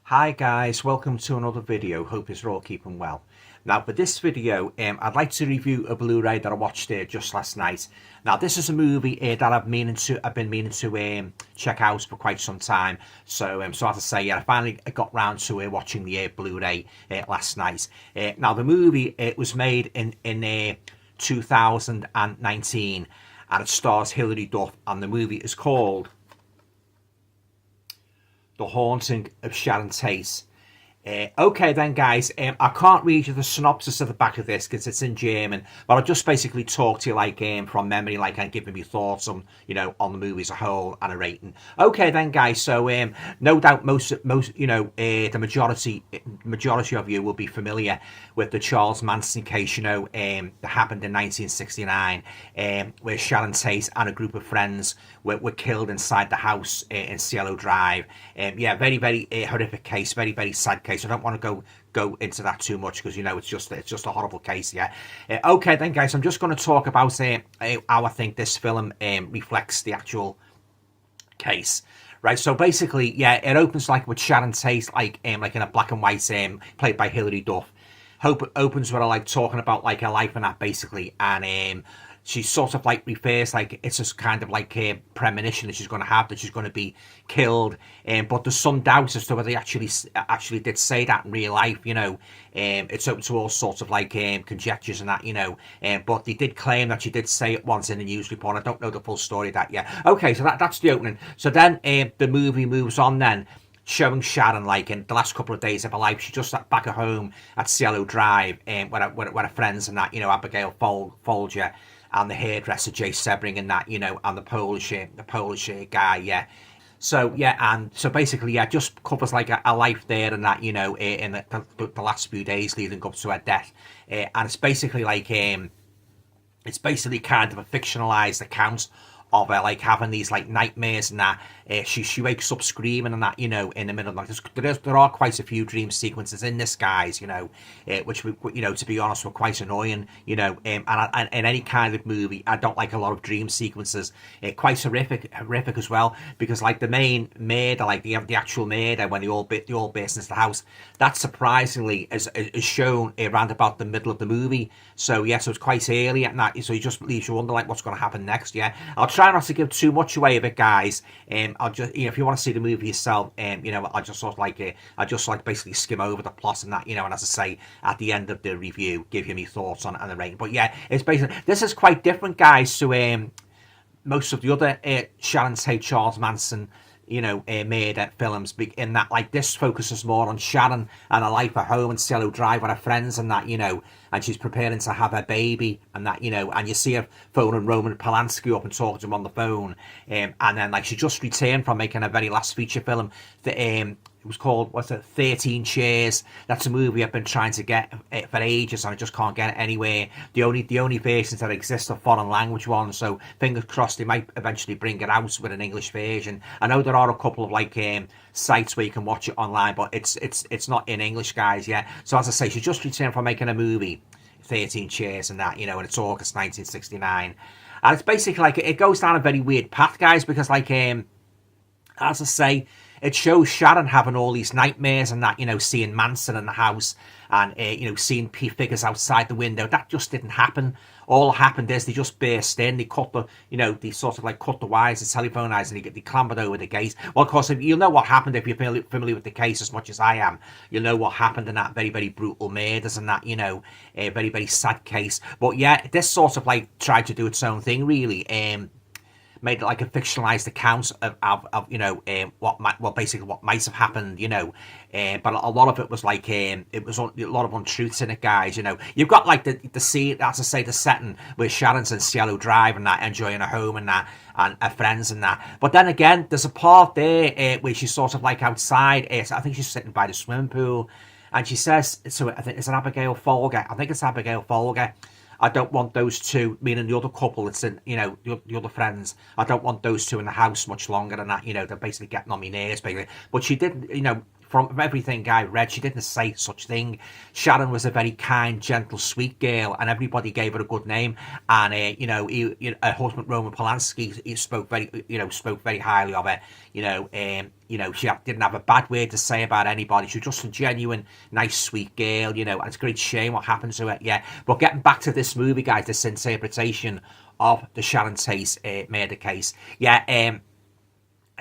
Hi guys, welcome to another video. Hope you're all keeping well. Now for this video, I'd like to review a Blu-ray that I watched just last night. Now this is a movie that I've been meaning to check out for quite some time. So as I say, I finally got round to watching the Blu-ray last night. Now the movie was made in 2019, and it stars Hilary Duff, and the movie is called The Haunting of Sharon Tate. Okay then guys, I can't read you the synopsis at the back of this because it's in German, but I'll just basically talk to you like from memory, like and giving me thoughts on on the movie as a whole and a rating. Okay then guys, so no doubt most the majority of you will be familiar with the Charles Manson case, that happened in 1969, where Sharon Tate and a group of friends were killed inside the house in Cielo Drive. Yeah, very horrific case, very sad case. I don't want to go into that too much because it's just a horrible case. Yeah. Okay then guys, I'm just going to talk about how I think this film reflects the actual case. Right, so basically, yeah, it opens like with Sharon Tate, like in a black and white, played by Hilary Duff. Opens with her like talking about like her life and that basically, and she sort of like refers like it's just kind of like a premonition that she's going to have, that she's going to be killed, but there's some doubts as to whether they actually did say that in real life. It's open to all sorts of like conjectures and that, but they did claim that she did say it once in the news report. I don't know the full story of that yet. Okay, so that's the opening. So then the movie moves on then, showing Sharon like in the last couple of days of her life. She's just back at home at Cielo Drive, where her friends and that, Abigail Folger and the hairdresser Jay Sebring and that, and the Polish guy, yeah. So yeah, and so basically, yeah, just covers like a life there and that, in the last few days leading up to her death, and it's basically like it's basically kind of a fictionalized account of her like having these like nightmares and that. She wakes up screaming and that, in the middle of the night. There are quite a few dream sequences in this, guys, which to be honest, were quite annoying, and in any kind of movie, I don't like a lot of dream sequences. Quite horrific as well, because like the main murder, like the actual murder when they all burst into the house, that surprisingly is shown around about the middle of the movie. So yeah, so it's quite early at night, so it just leaves you wonder like what's going to happen next. Yeah, I'll try not to give too much away of it, guys. I'll just, if you want to see the movie yourself, I just sort of like I just like basically skim over the plot and that, and as I say at the end of the review, give you my thoughts on the rating. But yeah, it's basically, this is quite different, guys, to most of the other Sharon Tate, Charles Manson, murder films, in that like this focuses more on Sharon and her life at home and Cielo Drive with her friends and that, and she's preparing to have her baby and that, and you see her phoning Roman Polanski up and talking to him on the phone, and then like she just returned from making her very last feature film that it was called, 13 Chairs. That's a movie I've been trying to get for ages and I just can't get it anywhere. The only versions that exist are foreign language ones, so fingers crossed they might eventually bring it out with an English version. I know there are a couple of like sites where you can watch it online, but it's not in English, guys. Yeah. So as I say, she just returned from making a movie, 13 Chairs and that, and it's August 1969, and it's basically like it goes down a very weird path, guys, because like as I say, it shows Sharon having all these nightmares and that, seeing Manson in the house and, seeing figures outside the window. That just didn't happen. All that happened is they just burst in, they cut the, they sort of like cut the wires, the telephone wires, and they clambered over the gate. Well, of course, you'll know what happened if you're familiar with the case as much as I am. You'll know what happened in that very brutal murders and that, a very sad case. But yeah, this sort of like tried to do its own thing, really. Made it like a fictionalized account of basically what might have happened, but a lot of it was like it was a lot of untruths in it, guys. You've got like the scene, as I say, the setting where Sharon's in Cielo Drive and that, enjoying her home and that, and her friends and that. But then again, there's a part there where she's sort of like outside. I think she's sitting by the swimming pool, and she says, so I think it's an Abigail Folger. I think it's Abigail Folger. I don't want those two, meaning the other couple, it's in, the other friends. I don't want those two in the house much longer than that, they're basically getting on my nerves, basically. But she did, from everything I read, she didn't say such thing. Sharon was a very kind, gentle, sweet girl, and everybody gave her a good name. And her husband Roman Polanski, he spoke very highly of her. She didn't have a bad word to say about anybody. She was just a genuine, nice, sweet girl. And it's a great shame what happened to her. Yeah, but getting back to this movie, guys, this interpretation of the Sharon Tate murder case. Yeah.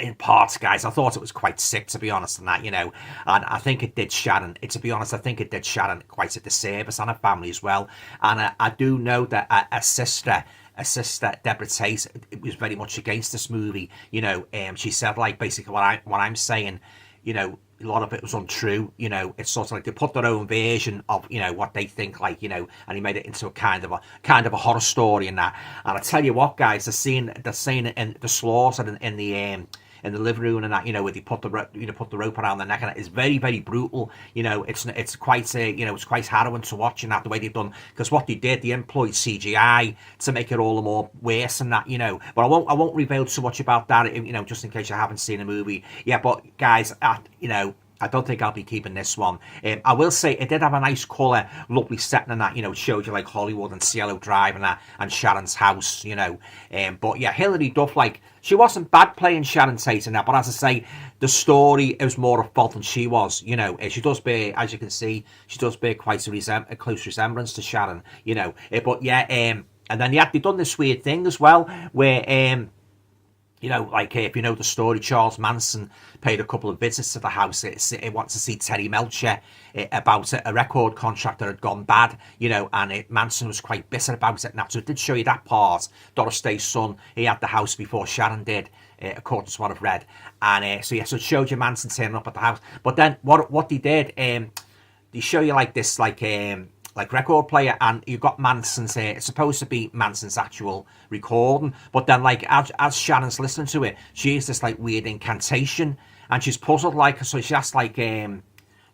In parts, guys, I thought it was quite sick, to be honest, and that, and I think it did Sharon, to be honest, I think it did Sharon quite a disservice, and her family as well. And I do know that a sister, Deborah Tate, was very much against this movie. She said, like, basically what I'm saying, a lot of it was untrue. It's sort of like they put their own version of what they think, like, and he made it into a kind of a horror story and that. And I tell you what, guys, the scene in the slaughter in the living room and that, where they put the rope around the neck, and it is very, very brutal. It's quite it's quite harrowing to watch, and that the way they've done, because what they did, they employed CGI to make it all the more worse and that, But I won't reveal too much about that, just in case you haven't seen the movie. Yeah, but guys, I don't think I'll be keeping this one. I will say it did have a nice colour, lovely setting and that, it showed you like Hollywood and Cielo Drive and that, and Sharon's house, But yeah, Hilary Duff, like, she wasn't bad playing Sharon Tate in that, but as I say, the story, it was more a fault than she was, She does bear, as you can see, she does bear quite a close resemblance to Sharon, But yeah, and then they've done this weird thing as well, where, like if you know the story, Charles Manson paid a couple of visits to the house. It wants to see Terry Melcher about a record contract that had gone bad, and Manson was quite bitter about it. And that, so it did show you that part. Doris Day's son, he had the house before Sharon did, according to what I've read. And so it showed you Manson turning up at the house. But then what they did, they show you like this, like record player, and you've got Manson's it's supposed to be Manson's actual recording, but then like as Sharon's listening to it, she has this like weird incantation, and she's puzzled, like, so she asked like the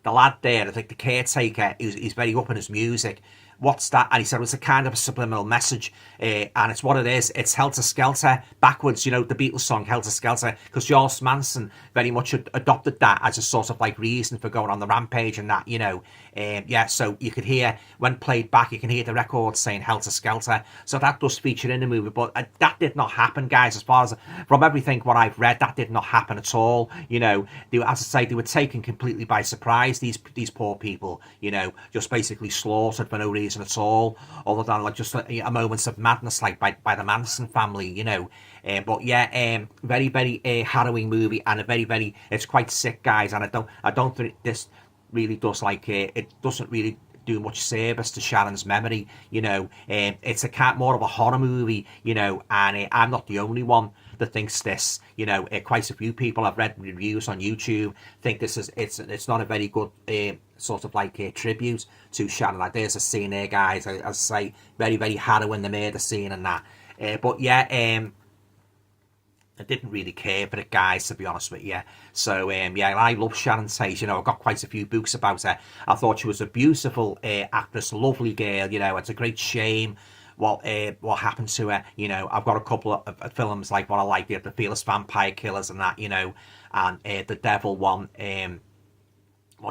lad there, I think the caretaker, he's very up in his music, what's that? And he said it was a kind of a subliminal message, and it's what it is. It's Helter Skelter backwards, the Beatles song Helter Skelter, because Charles Manson very much adopted that as a sort of like reason for going on the rampage and that, yeah, so you could hear, when played back, you can hear the record saying Helter Skelter, so that does feature in the movie, but that did not happen, guys, as far as, from everything what I've read, that did not happen at all, as I say, they were taken completely by surprise, these poor people, just basically slaughtered for no reason at all, other than like just a moments of madness, like by the Manson family, but yeah, very, very harrowing movie, and a very, very, it's quite sick, guys, and I don't think this really does, like, it doesn't really do much service to Sharon's memory, it's more of a horror movie, and I'm not the only one that thinks this, quite a few people, I've read reviews on YouTube, think this is, it's not a very good sort of like a tribute to Sharon. Like, there's a scene there, guys, as I say, very, very harrowing, the murder scene and that, but yeah, I didn't really care for it, guys, to be honest with you. So, yeah, I love Sharon Tate. I've got quite a few books about her. I thought she was a beautiful actress, lovely girl. It's a great shame what happened to her. I've got a couple of films like what I like, the Fearless Vampire Killers and that, and the Devil one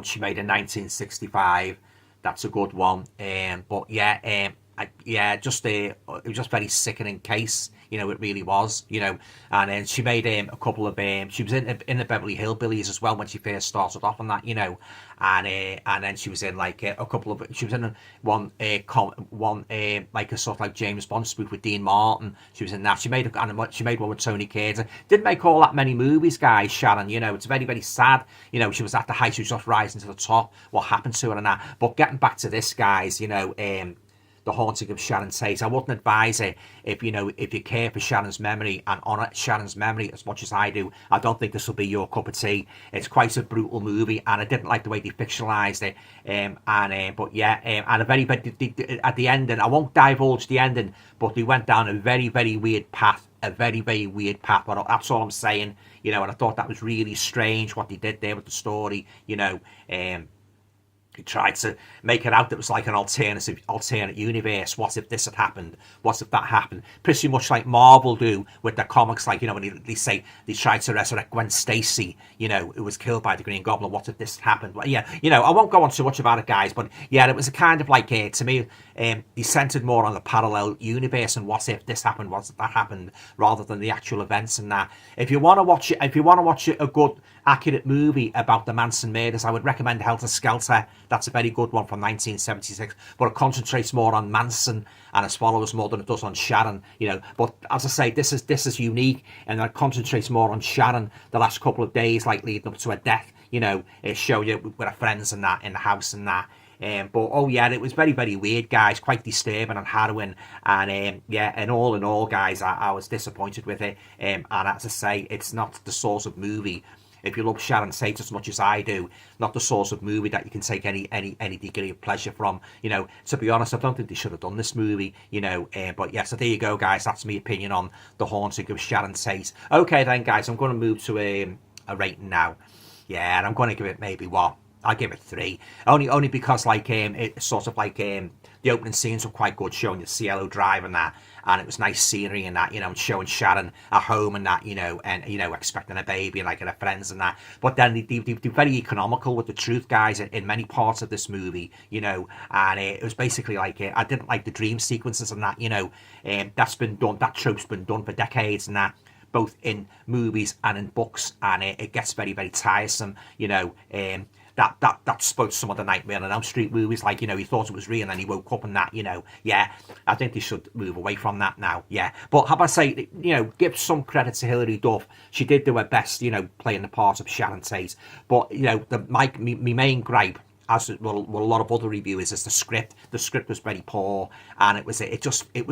she made in 1965. That's a good one. But yeah, it was just very sickening case. It really was, and then she made a couple of, she was in the Beverly Hillbillies as well when she first started off on that, and then she was in like a couple of, she was in one like a sort of like James Bond spoof with Dean Martin. She was in that. She made one with Tony Curtis. Didn't make all that many movies, guys, Sharon, it's very, very sad, she was at the height, she was just rising to the top, what happened to her and that. But getting back to this, guys, The Haunting of Sharon Tate, I wouldn't advise it if you care for Sharon's memory and honour Sharon's memory as much as I do. I don't think this will be your cup of tea. It's quite a brutal movie, and I didn't like the way they fictionalised it. But yeah, and at the ending, I won't divulge the ending, but they went down a very, very weird path. A very, very weird path. But that's all I'm saying. And I thought that was really strange what they did there with the story. He tried to make it out that it was like an alternate universe. What if this had happened? What if that happened? Pretty much like Marvel do with their comics, like, you know, when they say they tried to resurrect Gwen Stacy, you know, who was killed by the Green Goblin. What if this happened? Well, yeah, you know, I won't go on too much about it, guys, but yeah, it was a kind of like, to me, he centered more on the parallel universe and what if this happened, what if that happened, rather than the actual events and that. If you want to watch a good, accurate movie about the Manson murders, I would recommend Helter Skelter. That's a very good one from 1976, but it concentrates more on Manson and his followers more than it does on Sharon, you know. But as I say, this is unique, and it concentrates more on Sharon the last couple of days, like leading up to her death, you know. It showed you with her friends and that in the house and that. But oh yeah, it was very, very weird, guys, quite disturbing and harrowing, and yeah, and all in all, guys, I was disappointed with it, and as I say, it's not the sort of movie, if you love Sharon Tate as much as I do, not the sort of movie that you can take any degree of pleasure from. You know, to be honest, I don't think they should have done this movie, you know. But yeah, so there you go, guys. That's my opinion on The Haunting of Sharon Tate. Okay then, guys, I'm going to move to a rating now. Yeah, and I'm going to give it maybe what? I'll give it 3. Only because like it's sort of like the opening scenes were quite good, showing the Cielo Drive and that, and it was nice scenery and that, you know, and showing Sharon at home and that, you know, and you know, expecting a baby and like her friends and that. But then they're very economical with the truth, guys, in many parts of this movie, you know, and it was basically like I didn't like the dream sequences and that, you know, that's been done, that trope's been done for decades and that, both in movies and in books, and it gets very, very tiresome, you know. That spoke to some of the Nightmare on Elm Street movies, like, you know, he thought it was real and then he woke up and that, you know. Yeah, I think they should move away from that now, yeah. But how about I say, you know, give some credit to Hilary Duff. She did do her best, you know, playing the part of Sharon Tate. But, you know, my main gripe, as well, a lot of other reviewers, is the script. The script was very poor, and it was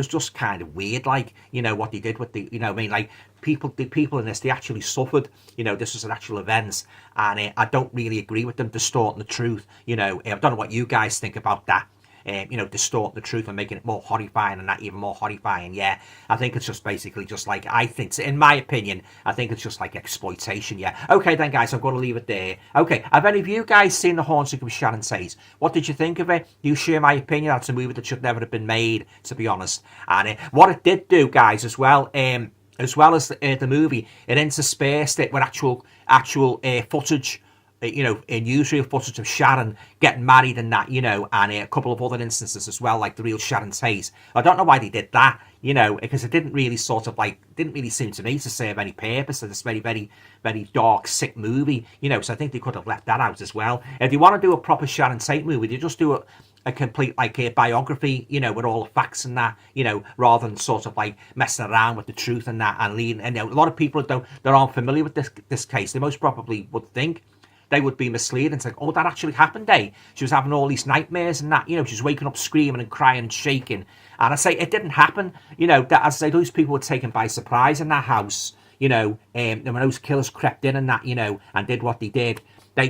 just kind of weird, like, you know, what they did with the, you know, I mean, like, the people in this, they actually suffered, you know. This was an actual event, and I don't really agree with them distorting the truth, you know. I don't know what you guys think about that. You know, distorting the truth and making it more horrifying, and that even more horrifying. Yeah, I think it's just basically just like, I think, in my opinion, I think it's just like exploitation. Yeah. Okay then, guys, I'm going to leave it there. Okay, have any of you guys seen The Haunting of Sharon Tate? What did you think of it? You share my opinion. That's a movie that should never have been made, to be honest. And what it did do, guys, as well as the movie, it interspersed it with actual footage, you know, newsreel footage of Sharon getting married and that, you know, and a couple of other instances as well, like the real Sharon Tate. I don't know why they did that, you know, because it didn't really seem to me to serve any purpose of this very, very, very dark, sick movie, you know. So I think they could have left that out as well. If you want to do a proper Sharon Tate movie, they just do a complete, like, a biography, you know, with all the facts and that, you know, rather than sort of like messing around with the truth and that, and leading. And you know, a lot of people that aren't familiar with this case, they most probably would think they would be misled and say, oh, that actually happened, eh? She was having all these nightmares and that, you know, she was waking up screaming and crying and shaking. And I say, it didn't happen, you know. That, as I say, those people were taken by surprise in that house, you know, and when those killers crept in and that, you know, and did what they did.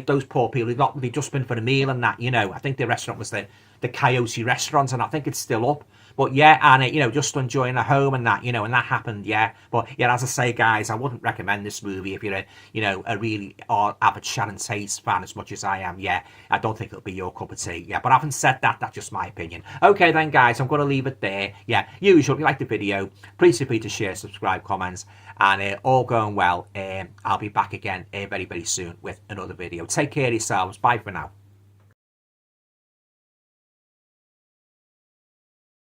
Those poor people, they'd just been for a meal and that, you know. I think the restaurant was the Coyote restaurant, and I think it's still up. But yeah, and you know, just enjoying the home and that, you know, and that happened, yeah. But yeah, as I say, guys, I wouldn't recommend this movie if you're a really avid Sharon Tate fan as much as I am. Yeah, I don't think it'll be your cup of tea. Yeah, but having said that, that's just my opinion. Okay then, guys, I'm going to leave it there. Yeah, usually, if you like the video, please feel free to share, subscribe, comments, and all going well. I'll be back again very, very soon with another video. Take care of yourselves. Bye for now.